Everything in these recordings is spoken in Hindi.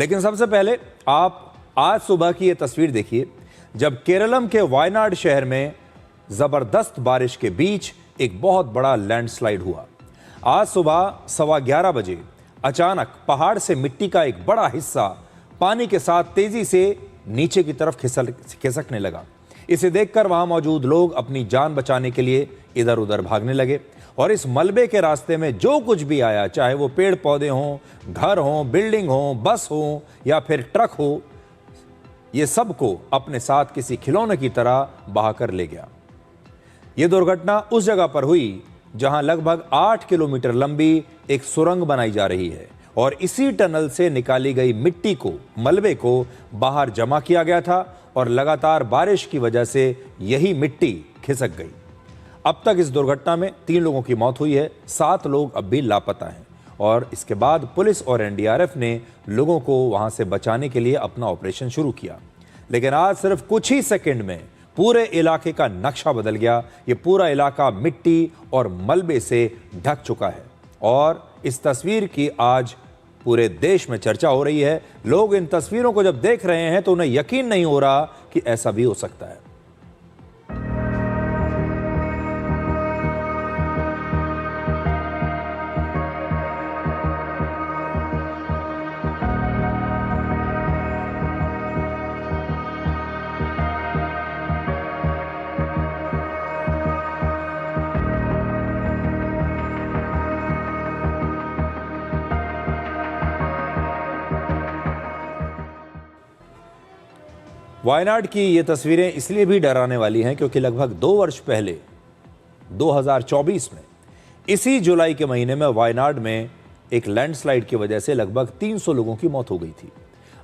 लेकिन सबसे पहले आप आज सुबह की ये तस्वीर देखिए, जब केरलम के वायनाड शहर में जबरदस्त बारिश के बीच एक बहुत बड़ा लैंडस्लाइड हुआ। आज सुबह 11:15 बजे अचानक पहाड़ से मिट्टी का एक बड़ा हिस्सा पानी के साथ तेजी से नीचे की तरफ खिसकने लगा। इसे देखकर वहां मौजूद लोग अपनी जान बचाने के लिए इधर उधर भागने लगे और इस मलबे के रास्ते में जो कुछ भी आया, चाहे वो पेड़ पौधे हों, घर हों, बिल्डिंग हो, बस हो या फिर ट्रक हो, ये सबको अपने साथ किसी खिलौने की तरह बहाकर ले गया। यह दुर्घटना उस जगह पर हुई जहां लगभग 8 किलोमीटर लंबी एक सुरंग बनाई जा रही है और इसी टनल से निकाली गई मिट्टी को, मलबे को बाहर जमा किया गया था और लगातार बारिश की वजह से यही मिट्टी खिसक गई। अब तक इस दुर्घटना में 3 लोगों की मौत हुई है, 7 लोग अब भी लापता हैं और इसके बाद पुलिस और एनडीआरएफ ने लोगों को वहां से बचाने के लिए अपना ऑपरेशन शुरू किया। लेकिन आज सिर्फ कुछ ही सेकंड में पूरे इलाके का नक्शा बदल गया। ये पूरा इलाका मिट्टी और मलबे से ढक चुका है और इस तस्वीर की आज पूरे देश में चर्चा हो रही है। लोग इन तस्वीरों को जब देख रहे हैं तो उन्हें यकीन नहीं हो रहा कि ऐसा भी हो सकता है। वायनाड की ये तस्वीरें इसलिए भी डराने वाली हैं क्योंकि लगभग 2 वर्ष पहले 2024 में इसी जुलाई के महीने में वायनाड में एक लैंडस्लाइड की वजह से लगभग 300 लोगों की मौत हो गई थी।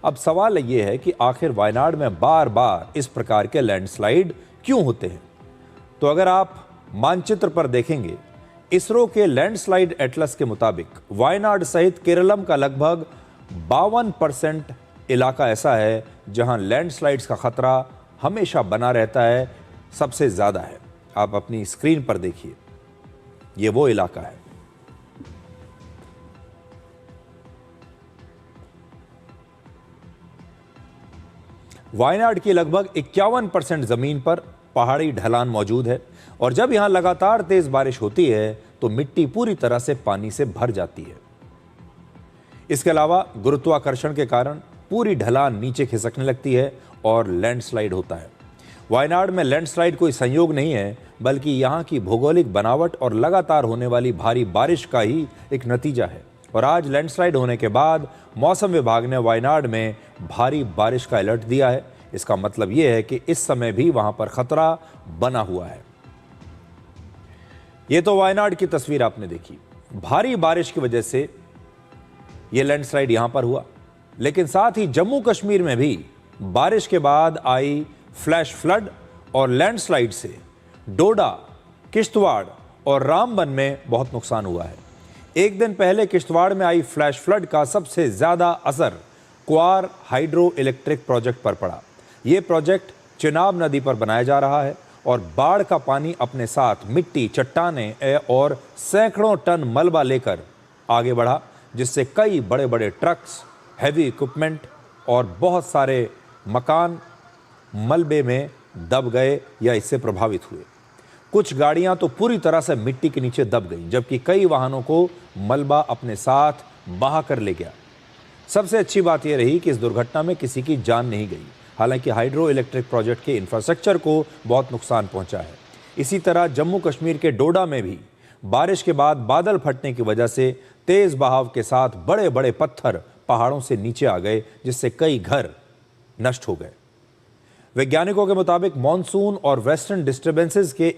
अब सवाल ये है कि आखिर वायनाड में बार बार इस प्रकार के लैंडस्लाइड क्यों होते हैं? तो अगर आप मानचित्र पर देखेंगे, इसरो के लैंडस्लाइड एटलस के मुताबिक वायनाड सहित केरलम का लगभग 52% इलाका ऐसा है जहां लैंडस्लाइड्स का खतरा हमेशा बना रहता है, सबसे ज्यादा है। आप अपनी स्क्रीन पर देखिए, यह वो इलाका है। वायनाड की लगभग 51% जमीन पर पहाड़ी ढलान मौजूद है और जब यहां लगातार तेज बारिश होती है तो मिट्टी पूरी तरह से पानी से भर जाती है। इसके अलावा गुरुत्वाकर्षण के कारण पूरी ढलान नीचे खिसकने लगती है और लैंडस्लाइड होता है। वायनाड में लैंडस्लाइड कोई संयोग नहीं है, बल्कि यहां की भौगोलिक बनावट और लगातार होने वाली भारी बारिश का ही एक नतीजा है। और आज लैंडस्लाइड होने के बाद मौसम विभाग ने वायनाड में भारी बारिश का अलर्ट दिया है। इसका मतलब यह है कि इस समय भी वहां पर खतरा बना हुआ है। यह तो वायनाड की तस्वीर आपने देखी। भारी बारिश की वजह से यह लैंडस्लाइड यहां पर हुआ, लेकिन साथ ही जम्मू कश्मीर में भी बारिश के बाद आई फ्लैश फ्लड और लैंडस्लाइड से डोडा, किश्तवाड़ और रामबन में बहुत नुकसान हुआ है। एक दिन पहले किश्तवाड़ में आई फ्लैश फ्लड का सबसे ज्यादा असर क्वार हाइड्रो इलेक्ट्रिक प्रोजेक्ट पर पड़ा। यह प्रोजेक्ट चिनाब नदी पर बनाया जा रहा है और बाढ़ का पानी अपने साथ मिट्टी, चट्टानें और सैकड़ों टन मलबा लेकर आगे बढ़ा, जिससे कई बड़े बड़े ट्रक्स, हैवी इक्विपमेंट और बहुत सारे मकान मलबे में दब गए या इससे प्रभावित हुए। कुछ गाड़ियां तो पूरी तरह से मिट्टी के नीचे दब गईं, जबकि कई वाहनों को मलबा अपने साथ बहा कर ले गया। सबसे अच्छी बात यह रही कि इस दुर्घटना में किसी की जान नहीं गई। हालांकि हाइड्रो इलेक्ट्रिक प्रोजेक्ट के इंफ्रास्ट्रक्चर को बहुत नुकसान पहुंचा है। इसी तरह जम्मू कश्मीर के डोडा में भी बारिश के बाद बादल फटने की वजह से तेज बहाव के साथ बड़े बड़े पत्थर पहाड़ों से नीचे आ गए, जिससे कई घर नष्ट हो गए। वैज्ञानिकों के मुताबिक मॉनसून और वेस्टर्न डिस्टर्बेंसेस के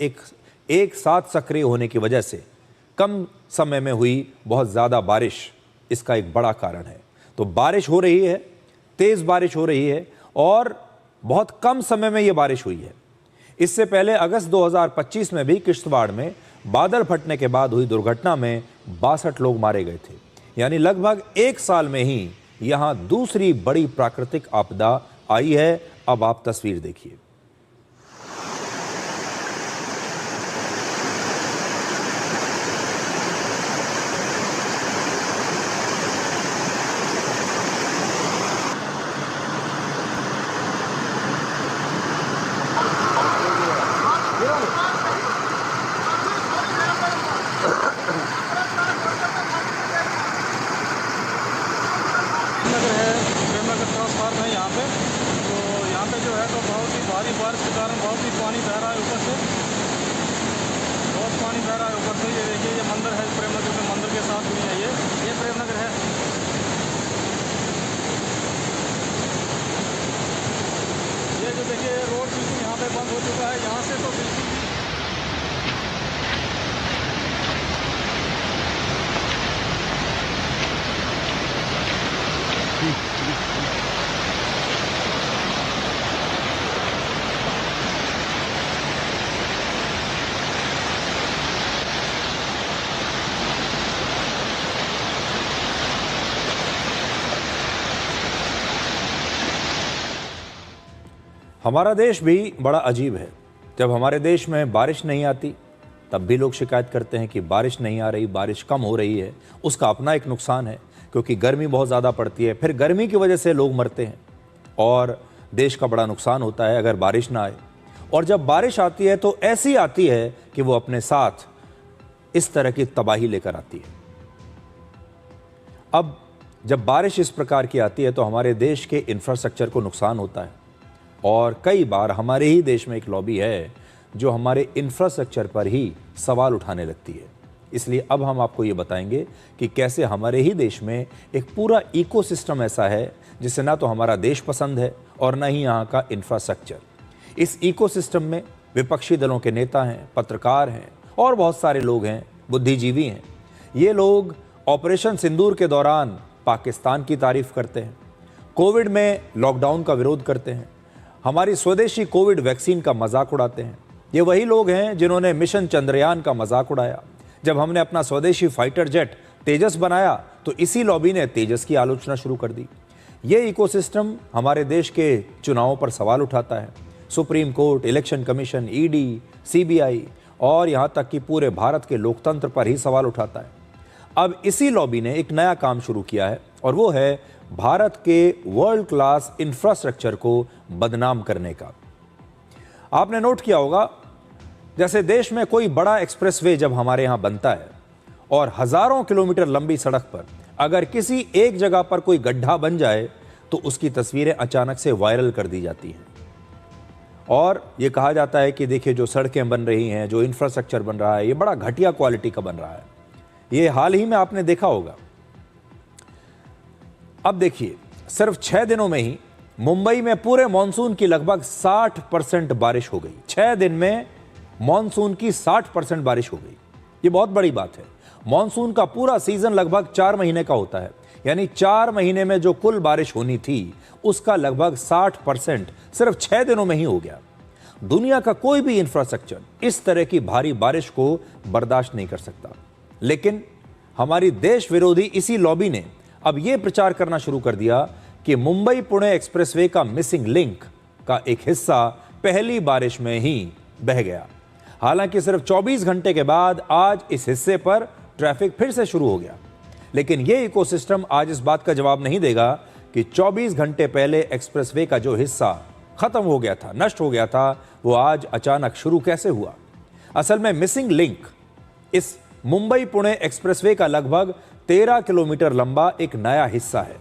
एक साथ सक्रिय होने की वजह से कम समय में हुई बहुत ज़्यादा बारिश इसका एक बड़ा कारण है। तो बारिश हो रही है, तेज़ बारिश हो रही है और बहुत कम समय में यह बारिश हुई है। इससे पहले अगस्त 2025 में भी किश्तवाड़ में बादल फटने के बाद हुई दुर्घटना में 62 लोग मारे गए थे। यानी लगभग 1 साल में ही यहां दूसरी बड़ी प्राकृतिक आपदा आई है। अब आप तस्वीर देखिए। है तो बहुत ही भारी बारिश के कारण बहुत ही पानी बह रहा है ऊपर से, बहुत पानी बह रहा है ऊपर से। ये देखिए ये मंदिर है प्रेमनगर में, मंदिर के साथ दुनिया ये प्रेमनगर है। ये जो देखिए रोड बिल्कुल यहाँ पे बंद हो चुका है, यहाँ से तो बिल्कुल हमारा देश भी बड़ा अजीब है। जब हमारे देश में बारिश नहीं आती तब भी लोग शिकायत करते हैं कि बारिश नहीं आ रही, बारिश कम हो रही है। उसका अपना एक नुकसान है क्योंकि गर्मी बहुत ज़्यादा पड़ती है, फिर गर्मी की वजह से लोग मरते हैं और देश का बड़ा नुकसान होता है अगर बारिश ना आए। और जब बारिश आती है तो ऐसी आती है कि वो अपने साथ इस तरह की तबाही लेकर आती है। अब जब बारिश इस प्रकार की आती है तो हमारे देश के इंफ्रास्ट्रक्चर को नुकसान होता है और कई बार हमारे ही देश में एक लॉबी है जो हमारे इंफ्रास्ट्रक्चर पर ही सवाल उठाने लगती है। इसलिए अब हम आपको ये बताएंगे कि कैसे हमारे ही देश में एक पूरा इकोसिस्टम ऐसा है जिसे ना तो हमारा देश पसंद है और ना ही यहाँ का इंफ्रास्ट्रक्चर। इस इकोसिस्टम में विपक्षी दलों के नेता हैं, पत्रकार हैं और बहुत सारे लोग हैं, बुद्धिजीवी हैं। ये लोग ऑपरेशन सिंदूर के दौरान पाकिस्तान की तारीफ करते हैं, कोविड में लॉकडाउन का विरोध करते हैं, हमारी स्वदेशी कोविड वैक्सीन का मजाक उड़ाते हैं। ये वही लोग हैं जिन्होंने मिशन चंद्रयान का मजाक उड़ाया। जब हमने अपना स्वदेशी फाइटर जेट तेजस बनाया तो इसी लॉबी ने तेजस की आलोचना शुरू कर दी। ये इकोसिस्टम हमारे देश के चुनावों पर सवाल उठाता है। Supreme court, election commission, ED, CBI और यहाँ तक कि पूरे भारत के लोकतंत्र पर ही सवाल उठाता है। अब इसी लॉबी ने एक नया काम शुरू किया है और वो है भारत के वर्ल्ड क्लास इंफ्रास्ट्रक्चर को बदनाम करने का। आपने नोट किया होगा, जैसे देश में कोई बड़ा एक्सप्रेसवे जब हमारे यहाँ बनता है और हजारों किलोमीटर लंबी सड़क पर अगर किसी एक जगह पर कोई गड्ढा बन जाए तो उसकी तस्वीरें अचानक से वायरल कर दी जाती हैं और ये कहा जाता है कि देखिए जो सड़कें बन रही हैं, जो इंफ्रास्ट्रक्चर बन रहा है, ये बड़ा घटिया क्वालिटी का बन रहा है। ये हाल ही में आपने देखा होगा। अब देखिए, सिर्फ 6 दिनों में ही मुंबई में पूरे मॉनसून की लगभग 60% बारिश हो गई। 6 दिन में मॉनसून की 60% बारिश हो गई। ये बहुत बड़ी बात है। मॉनसून का पूरा सीजन लगभग 4 महीने का होता है, यानी 4 महीने में जो कुल बारिश होनी थी उसका लगभग 60% सिर्फ 6 दिनों में ही हो गया। दुनिया का कोई भी इंफ्रास्ट्रक्चर इस तरह की भारी बारिश को बर्दाश्त नहीं कर सकता। लेकिन हमारी देश विरोधी इसी लॉबी ने अब यह प्रचार करना शुरू कर दिया कि मुंबई पुणे एक्सप्रेसवे का मिसिंग लिंक का एक हिस्सा पहली बारिश में ही बह गया। हालांकि सिर्फ 24 घंटे के बाद आज इस हिस्से पर ट्रैफिक फिर से शुरू हो गया, लेकिन यह इकोसिस्टम आज इस बात का जवाब नहीं देगा कि 24 घंटे पहले एक्सप्रेसवे का जो हिस्सा खत्म हो गया था, नष्ट हो गया था, वो आज अचानक शुरू कैसे हुआ। असल में मिसिंग लिंक इस मुंबई पुणे एक्सप्रेसवे का लगभग 13 किलोमीटर लंबा एक नया हिस्सा है।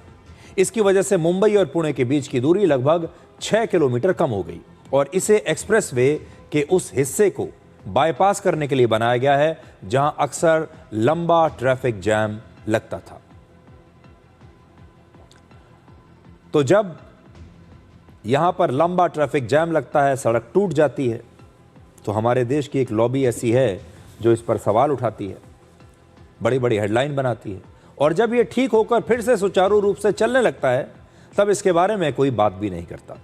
इसकी वजह से मुंबई और पुणे के बीच की दूरी लगभग 6 किलोमीटर कम हो गई और इसे एक्सप्रेसवे के उस हिस्से को बाईपास करने के लिए बनाया गया है जहां अक्सर लंबा ट्रैफिक जैम लगता था। तो जब यहां पर लंबा ट्रैफिक जैम लगता है, सड़क टूट जाती है, तो हमारे देश की एक लॉबी ऐसी है जो इस पर सवाल उठाती है, बड़ी बड़ी हेडलाइन बनाती है और जब ये ठीक होकर फिर से सुचारू रूप से चलने लगता है तब इसके बारे में कोई बात भी नहीं करता।